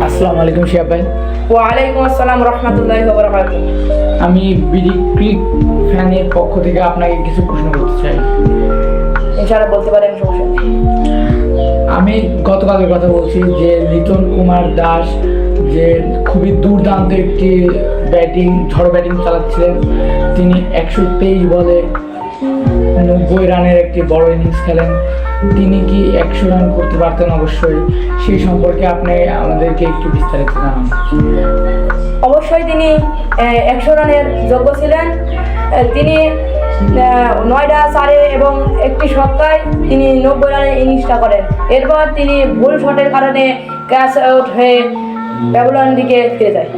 আসসালামু আলাইকুম শিহাব ভাই। ওয়ালাইকুম আসসালাম রহমতুল্লাহি ওয়া বারাকাতুহু। আমি বিডি ক্রিক ফ্যানের পক্ষ থেকে আপনাকে কিছু প্রশ্ন করতে চাই। ইনশাআল্লাহ বলতে পারেন, সমস্যা নেই। আমি গতকালের কথা বলছি যে লিটন কুমার দাস যে খুবই দুর্দান্ত একটি ঝড় ব্যাটিং চালাচ্ছিলেন। তিনি 123 বলে 90 রানের একটি বড় ইনিংস খেলেন। তিনি কি 100 রান করতে পারতেন? অবশ্যই। সেই সম্পর্কে আপনি আমাদেরকে একটু বিস্তারিত জানান। অবশ্যই তিনি 100 রানের যোগ্য ছিলেন। তিনি 9টা চারে এবং একটি ছক্কায় তিনি 90 রানের ইনিংসটা করেন। এরপর তিনি ভুল শটের কারণে ক্যাচ আউট হয়ে ব্যবধান দিকে ফিরে যায়।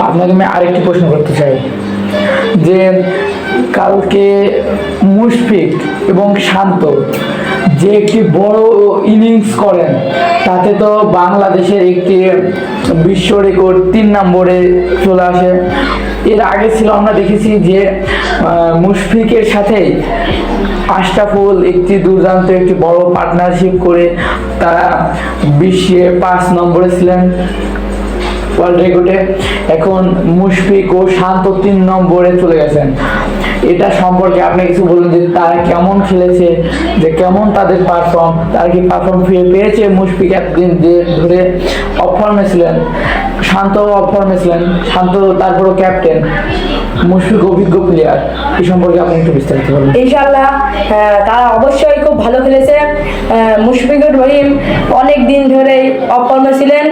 আপনাকে আমি আরেকটি প্রশ্ন করতে চাই যে কালকে মুশফিক এবং শান্ত যে একটি বড় ইনিংস করেন, তাতে তো বাংলাদেশের একটি বিশ্ব রেকর্ড 3 নম্বরে চলে আসে। এর আগে ছিল আমরা দেখেছি যে মুশফিকের সাথে আশরাফুল একটি দুর্দান্ত একটি বড় পার্টনারশিপ করে তারা বিশ্বে 5 নম্বরে ছিলেন ওয়ার্ল্ড রেকর্ডে। এখন মুশফিক ও শান্ত 3 নম্বরে চলে গেছেন। এটা সম্পর্কে আপনি কিছু বলুন যে তারা কেমন খেলেছে, যে কেমন তাদের পারফর্ম, তারা কি পারফর্ম পেয়েছে? মুশফিক এতদিন যে ধরে অফ ফর্মে ছিলেন, শান্ত অফ ফর্মে ছিলেন, শান্ত তারপরও ক্যাপ্টেন, মুশফিক অভিজ্ঞ প্লেয়ার, এই সম্পর্কে আপনি একটু বিস্তারিত বলুন। ইনশাআল্লাহ তারা অবশ্যই খুব ভালো খেলেছে। মুশফিকুর রহিম অনেক দিন ধরেই অফ ফর্মে ছিলেন।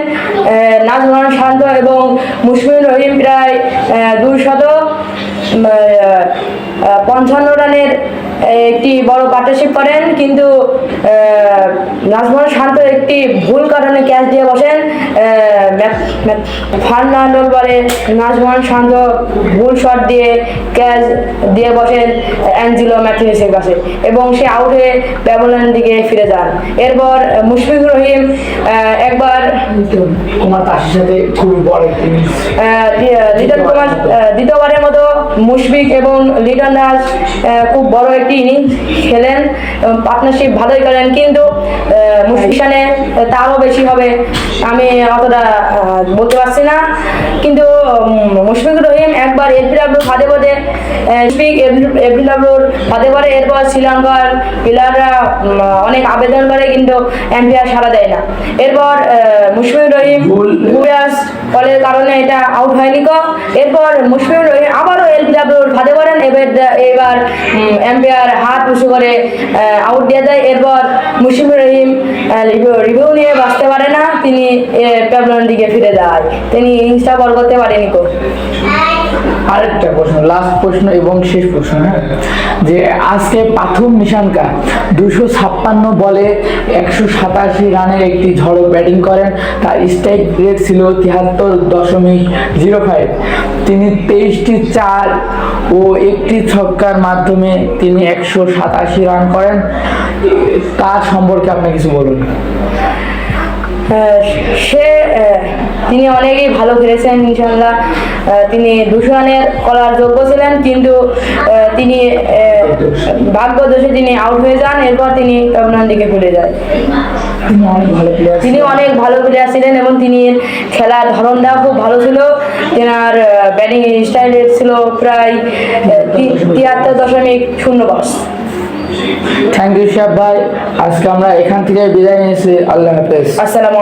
নাজমুল শান্ত এবং মুশফিকুর রহিম প্রায় 255 রানের একটি বড় পার্টনারশিপ করেন, কিন্তু নাজমুল শান্ত একটি ভুল কারণে ক্যাচ দিয়ে বসেন। ফার্নান্ডোর বলে নাজমুল শান্ত ভুল শট দিয়ে ক্যাচ দিয়ে বসেন অ্যাঞ্জেলো ম্যাথিউসের কাছে এবং সে আউট হয়ে ব্যবধানের দিকে ফিরে যান। এরপর মুশফিকুর রহিম একবার কুমার দাসের সাথে খুবই বড় একটি লিটন কুমার দ্বিতীয়বারের মতো মুশফিক এবং লিটন দাস খুব বড় একটি ইনিংস খেলেন, পার্টনারশিপ ভালোই করেন, কিন্তু মুশফিকানে তারও বেশি হবে আমি অতটা বলতে পারছি না। কিন্তু মুশফিকুর রহিম একবার এলবিডব্লিউ ফাঁদে পড়ে এলবিডব্লিউর ফাঁদে পড়ে। এরপর শ্রীলঙ্কার প্লেয়াররা অনেক আবেদন করে, কিন্তু এম্পায়ার সাড়া দেয় না। এরপর মুশফিকুর রহিম ফলের কারণে এটা আউট হয়নি। এরপর মুশফিকুর রহিম আবারও এলবিডব্লিউর ফাঁদে পড়েন। এবার এম্পায়ার হাত উঁচু করে আউট দিয়ে দেয়। এরপর মুশফিকুর রহিম রিভিউ নিয়ে বাঁচতে পারে না, তিনি ব্যবধানের দিকে ফিরে যায়। তিনি ইনিংসটা বল করতে পারেনি। আরেকটা প্রশ্ন, লাস্ট প্রশ্ন এবং শেষ প্রশ্ন, হ্যাঁ, যে আজকে প্রথম নিশানকা 256 বলে 187 রানের একটি ঝড় ব্যাটিং করেন। তার স্ট্রাইক রেট ছিল 73.05। তিনি 23টি 4 ও একটি ছক্কার মাধ্যমে তিনি 187 রান করেন। তার সম্পর্কে আপনি কিছু বলুন। তিনি অনেকেই ভালো খেলেছেন। ইনশাআল্লাহ তিনি 200 রানের করার যোগ্য ছিলেন, কিন্তু তিনি ভাগ্যদোষে তিনি আউট হয়ে যান। এরপর তিনি ব্যবধানের দিকে ফিরে যায়। তিনি অনেক ভালো প্লেয়ার ছিলেন এবং তিনি খেলার ধরনটা খুব ভালো ছিল। তেনার ব্যাটিং স্টাইল ছিল প্রায় 73.05। থ্যাংক ইউ শিহাব ভাই। আজকে আমরা এখান থেকে বিদায় নিয়েছি। আল্লাহ হাফেজ। আসসালামু